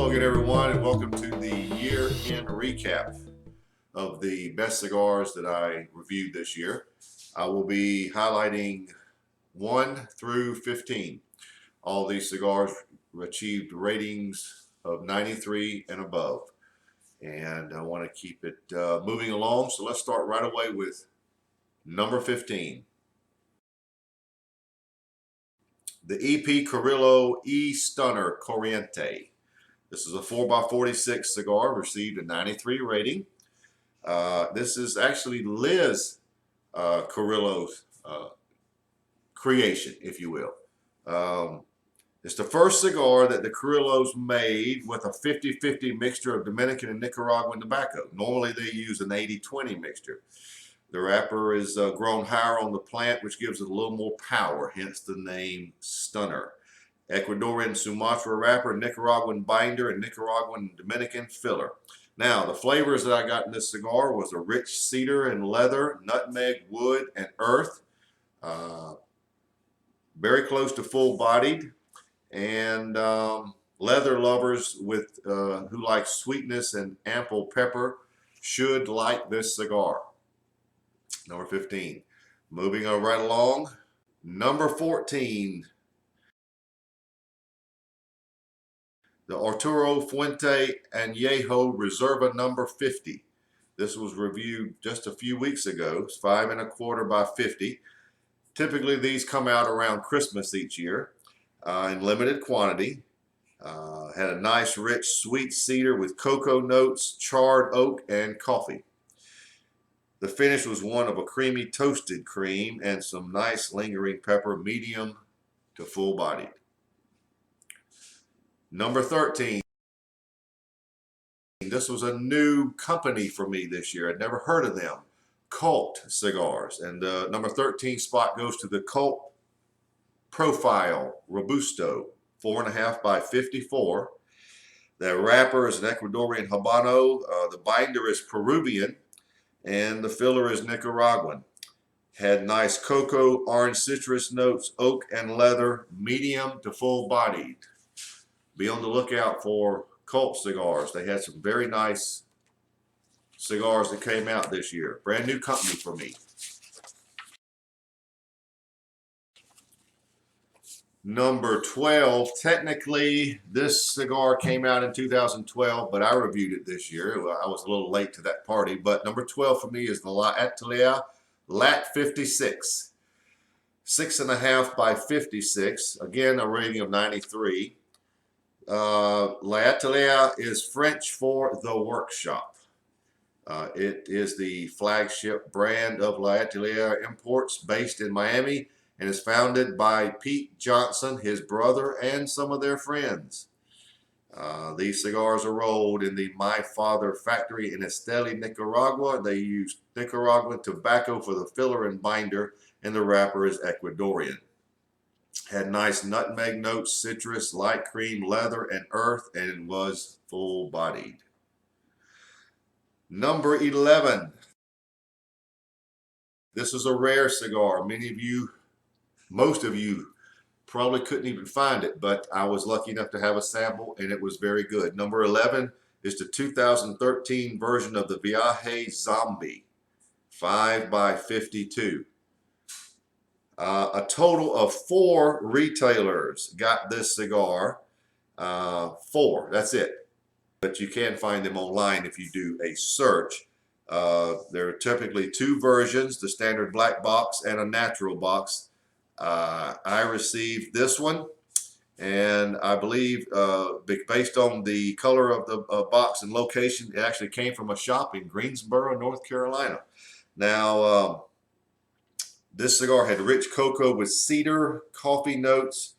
Hello again, everyone, and welcome to the year-end recap of the best cigars that I reviewed this year. I will be highlighting 1 through 15. All these cigars achieved ratings of 93 and above, and I want to keep it moving along. So let's start right away with number 15. The EP Carrillo E-Stunner Corriente. This is a 4x46 cigar, received a 93 rating. This is actually Liz Carrillo's creation, if you will. It's the first cigar that the Carrillos made with a 50-50 mixture of Dominican and Nicaraguan tobacco. Normally they use an 80-20 mixture. The wrapper is grown higher on the plant, which gives it a little more power, hence the name Stunner. Ecuadorian Sumatra wrapper, Nicaraguan binder, and Nicaraguan Dominican filler. Now, the flavors that I got in this cigar was a rich cedar and leather, nutmeg, wood, and earth. Very close to full-bodied. And leather lovers with who like sweetness and ample pepper should like this cigar. Number 15. Moving on right along. Number 14. The Arturo Fuente Añejo Reserva number 50. This was reviewed just a few weeks ago. It's 5 1/4 by 50. Typically these come out around Christmas each year in limited quantity. Had a nice rich sweet cedar with cocoa notes, charred oak, and coffee. The finish was one of a creamy toasted cream and some nice lingering pepper, medium to full bodied. Number 13. This was a new company for me this year. I'd never heard of them. Cult Cigars. And the number 13 spot goes to the Cult Profile Robusto, 4 1/2 by 54. The wrapper is an Ecuadorian Habano. The binder is Peruvian. And the filler is Nicaraguan. Had nice cocoa, orange citrus notes, oak and leather, medium to full bodied. Be on the lookout for Cult cigars. They had some very nice cigars that came out this year. Brand new company for me. Number 12. Technically, this cigar came out in 2012, but I reviewed it this year. I was a little late to that party, but number 12 for me is the La Atelier Lat 56. 6 1/2 by 56. Again, a rating of 93. La Atelier is French for the workshop. It is the flagship brand of La Atelier Imports based in Miami and is founded by Pete Johnson, his brother, and some of their friends. These cigars are rolled in the My Father factory in Esteli, Nicaragua. They use Nicaraguan tobacco for the filler and binder, and the wrapper is Ecuadorian. Had nice nutmeg notes, citrus, light cream, leather, and earth, and it was full-bodied. Number 11. This is a rare cigar. Most of you probably couldn't even find it, but I was lucky enough to have a sample, and it was very good. Number 11 is the 2013 version of the Viaje Zombie, 5 by 52. A total of 4 retailers got this cigar. 4, that's it. But you can find them online if you do a search. There are typically 2 versions, the standard black box and a natural box. I received this one, and I believe based on the color of the box and location, it actually came from a shop in Greensboro, North Carolina. Now, this cigar had rich cocoa with cedar, coffee notes.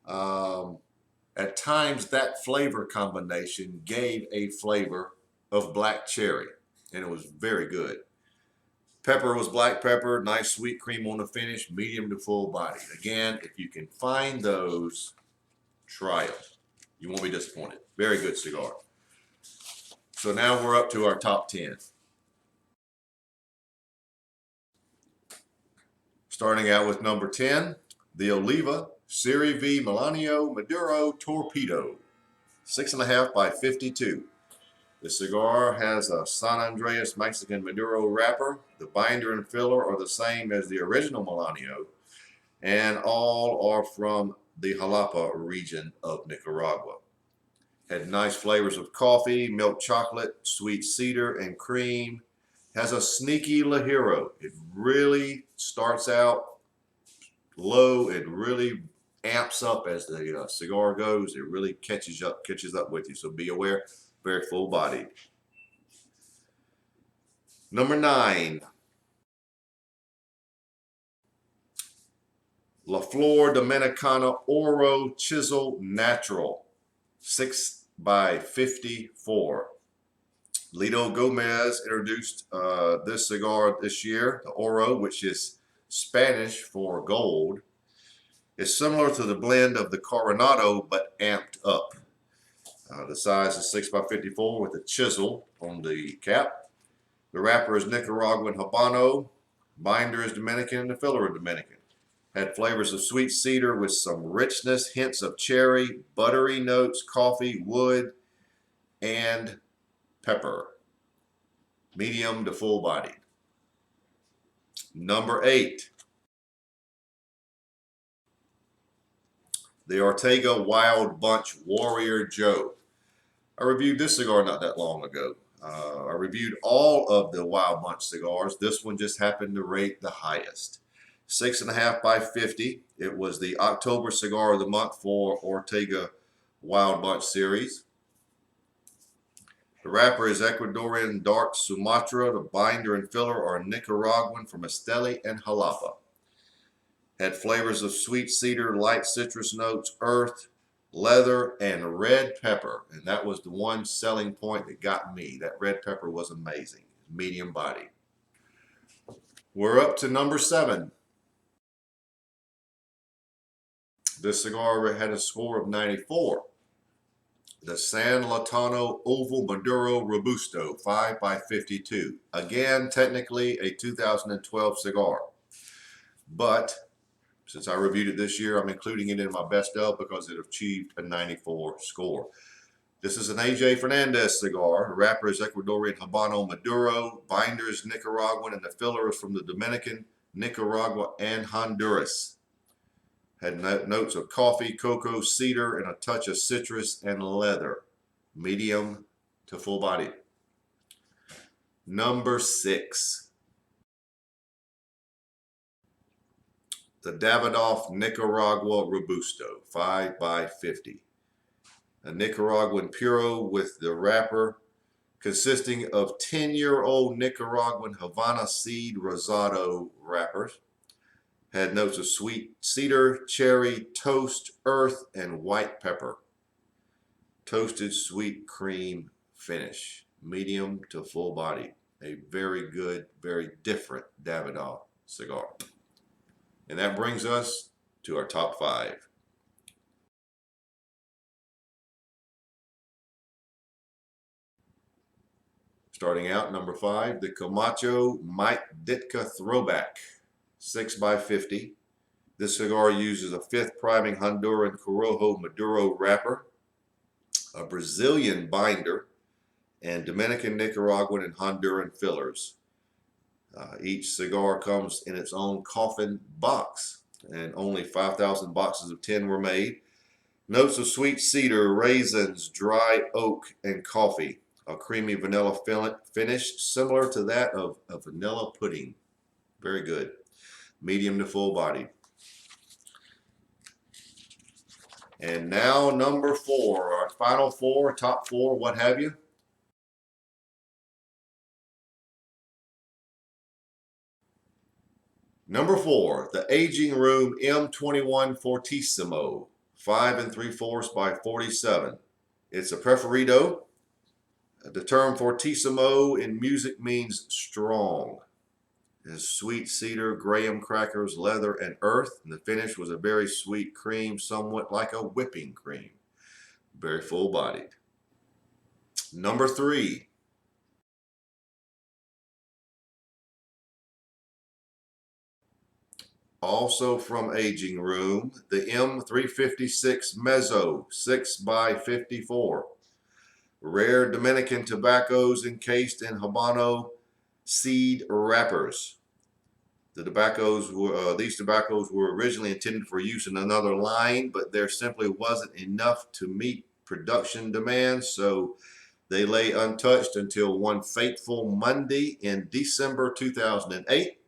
At times, that flavor combination gave a flavor of black cherry, and it was very good. Pepper was black pepper, nice sweet cream on the finish, medium to full body. Again, if you can find those, try them. You won't be disappointed. Very good cigar. So now we're up to our top 10. Starting out with number 10, the Oliva Serie V Melanio Maduro Torpedo. 6.5 by 52. The cigar has a San Andreas Mexican Maduro wrapper. The binder and filler are the same as the original Melanio, and all are from the Jalapa region of Nicaragua. Had nice flavors of coffee, milk chocolate, sweet cedar, and cream. Has a sneaky Ligero. It really starts out low. It really amps up as the cigar goes. It really catches up with you. So be aware. Very full bodied. Number 9. La Flor Dominicana Oro Chisel Natural, 6 by 54. Lido Gomez introduced this cigar this year. The Oro, which is Spanish for gold, is similar to the blend of the Coronado but amped up. The size is 6 by 54 with a chisel on the cap. The wrapper is Nicaraguan Habano. Binder is Dominican and the filler is Dominican. Had flavors of sweet cedar with some richness, hints of cherry, buttery notes, coffee, wood, and pepper. Medium to full bodied. Number 8. The Ortega Wild Bunch Warrior Joe. I reviewed this cigar not that long ago. I reviewed all of the Wild Bunch cigars. This one just happened to rate the highest. 6.5 by 50. It was the October Cigar of the Month for Ortega Wild Bunch series. The wrapper is Ecuadorian Dark Sumatra. The binder and filler are Nicaraguan from Esteli and Jalapa. Had flavors of sweet cedar, light citrus notes, earth, leather, and red pepper. And that was the one selling point that got me. That red pepper was amazing. Medium body. We're up to number 7. This cigar had a score of 94. The San Latano Oval Maduro Robusto, 5 by 52. Again, technically a 2012 cigar. But since I reviewed it this year, I'm including it in my best of because it achieved a 94 score. This is an A.J. Fernandez cigar. The wrapper is Ecuadorian Habano Maduro. Binder is Nicaraguan, and the filler is from the Dominican, Nicaragua, and Honduras. Had notes of coffee, cocoa, cedar, and a touch of citrus and leather. Medium to full body. Number 6. The Davidoff Nicaragua Robusto, 5 by 50. A Nicaraguan Puro with the wrapper consisting of 10-year-old Nicaraguan Havana Seed Rosado wrappers. Had notes of sweet cedar, cherry, toast, earth, and white pepper. Toasted sweet cream finish. Medium to full body. A very good, very different Davidoff cigar. And that brings us to our top 5. Starting out, number 5, the Camacho Mike Ditka Throwback, 6 by 50. This cigar uses a 5th priming Honduran Corojo Maduro wrapper, a Brazilian binder, and Dominican, Nicaraguan, and Honduran fillers. Each cigar comes in its own coffin box, and only 5,000 boxes of 10 were made. Notes of sweet cedar, raisins, dry oak, and coffee. A creamy vanilla finish similar to that of a vanilla pudding. Very good. Medium to full body. And now number 4, our final 4, top 4, what have you. Number 4, the Aging Room M21 Fortissimo, 5 3/4 by 47. It's a preferido. The term fortissimo in music means strong. It has sweet cedar, graham crackers, leather, and earth. And the finish was a very sweet cream, somewhat like a whipping cream. Very full-bodied. Number 3. Also from Aging Room, the M356 Mezzo 6x54. Rare Dominican tobaccos encased in Habano seed wrappers. These tobaccos were originally intended for use in another line, but there simply wasn't enough to meet production demands, so they lay untouched until one fateful Monday in December 2008,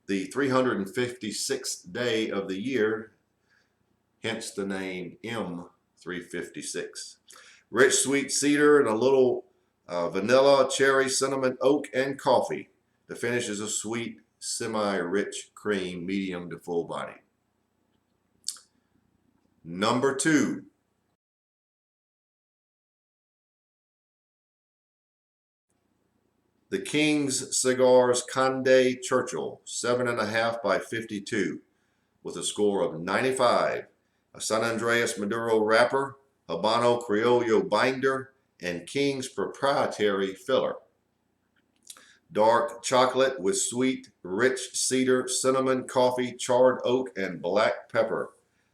the 356th day of the year, hence the name M356. Rich sweet cedar and a little vanilla, cherry, cinnamon, oak, and coffee. The finish is a sweet, semi-rich cream, medium to full body. Number 2. The King's Cigars Conde Churchill, 7.5 by 52, with a score of 95. A San Andreas Maduro wrapper, Habano Criollo binder, and King's proprietary filler. Dark chocolate with sweet, rich cedar, cinnamon, coffee, charred oak, and black pepper.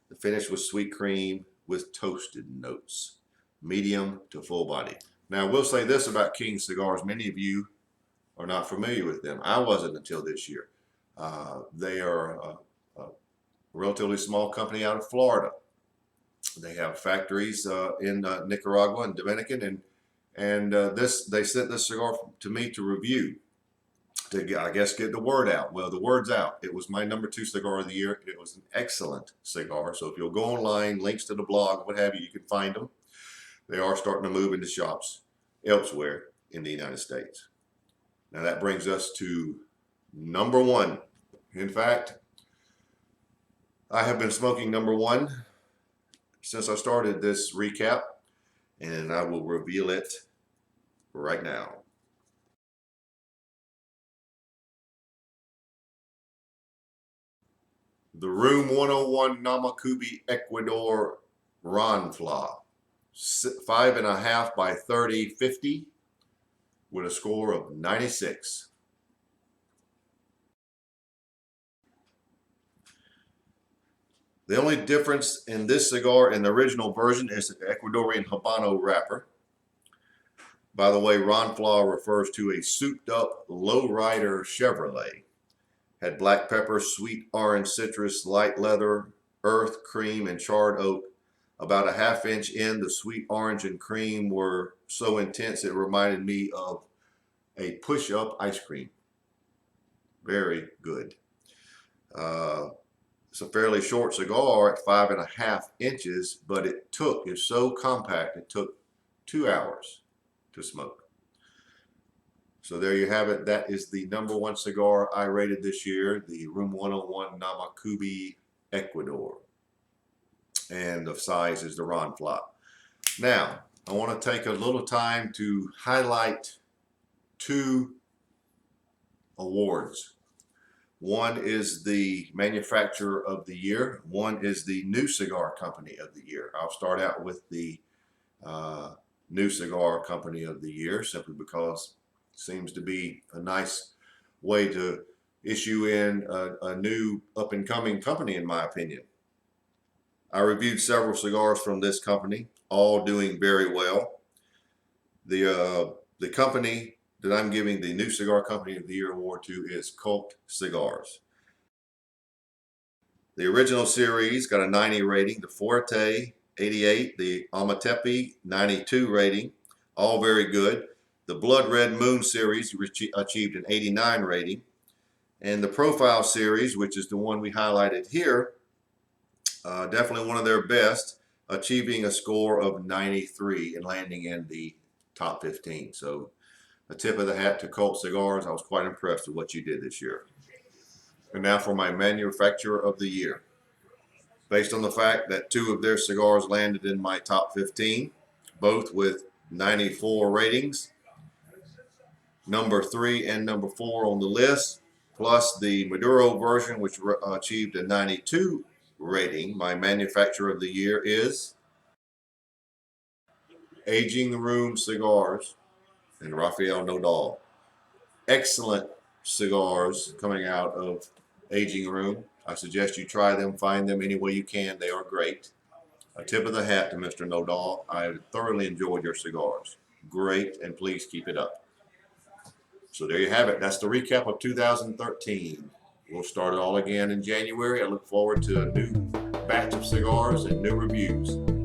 The finish was sweet cream with toasted notes. Medium to full body. Now, I will say this about King Cigars. Many of you are not familiar with them. I wasn't until this year. They are a relatively small company out of Florida. They have factories in Nicaragua and Dominican, and they sent this cigar to me to review, to I guess get the word out. Well, the word's out. It was my number 2 cigar of the year. It was an excellent cigar. So if you'll go online, links to the blog, what have you, you can find them. They are starting to move into shops elsewhere in the United States. Now that brings us to number 1. In fact, I have been smoking number 1 since I started this recap, and I will reveal it right now. The Room 101 Namakubi Ecuador Ronfla, 5.5 by 30/50, with a score of 96. The only difference in this cigar and the original version is the Ecuadorian Habano wrapper. By the way, Ronfla refers to a souped-up lowrider Chevrolet. Had black pepper, sweet orange citrus, light leather, earth, cream, and charred oak. About a ½ inch in, the sweet orange and cream were so intense it reminded me of a push-up ice cream. Very good. It's a fairly short cigar at 5.5 inches, but it's so compact, it took 2 hours to smoke. So there you have it. That is the number 1 cigar I rated this year, the Room 101 Namakubi Ecuador. And the size is the Ronfla. Now, I want to take a little time to highlight 2 awards. One is the Manufacturer of the Year. One is the New Cigar Company of the Year. I'll start out with the New Cigar Company of the Year, simply because it seems to be a nice way to issue in a new up-and-coming company, in my opinion. I reviewed several cigars from this company, all doing very well. The company that I'm giving the New Cigar Company of the Year award to is Cult Cigars. The original series got a 90 rating, the Forte 88, the Amatepe 92 rating, all very good. The Blood Red Moon series achieved an 89 rating, and the Profile series, which is the one we highlighted here, definitely one of their best, achieving a score of 93 and landing in the top 15. So a tip of the hat to Cult Cigars. I was quite impressed with what you did this year. And now for my Manufacturer of the Year. Based on the fact that 2 of their cigars landed in my top 15, both with 94 ratings, number 3 and number 4 on the list, plus the Maduro version, which achieved a 92 rating, my Manufacturer of the Year is Aging Room Cigars and Rafael Nodal. Excellent cigars coming out of Aging Room. I suggest you try them, find them any way you can. They are great. A tip of the hat to Mr. Nodal. I thoroughly enjoyed your cigars. Great, and please keep it up. So there you have it. That's the recap of 2013. We'll start it all again in January. I look forward to a new batch of cigars and new reviews.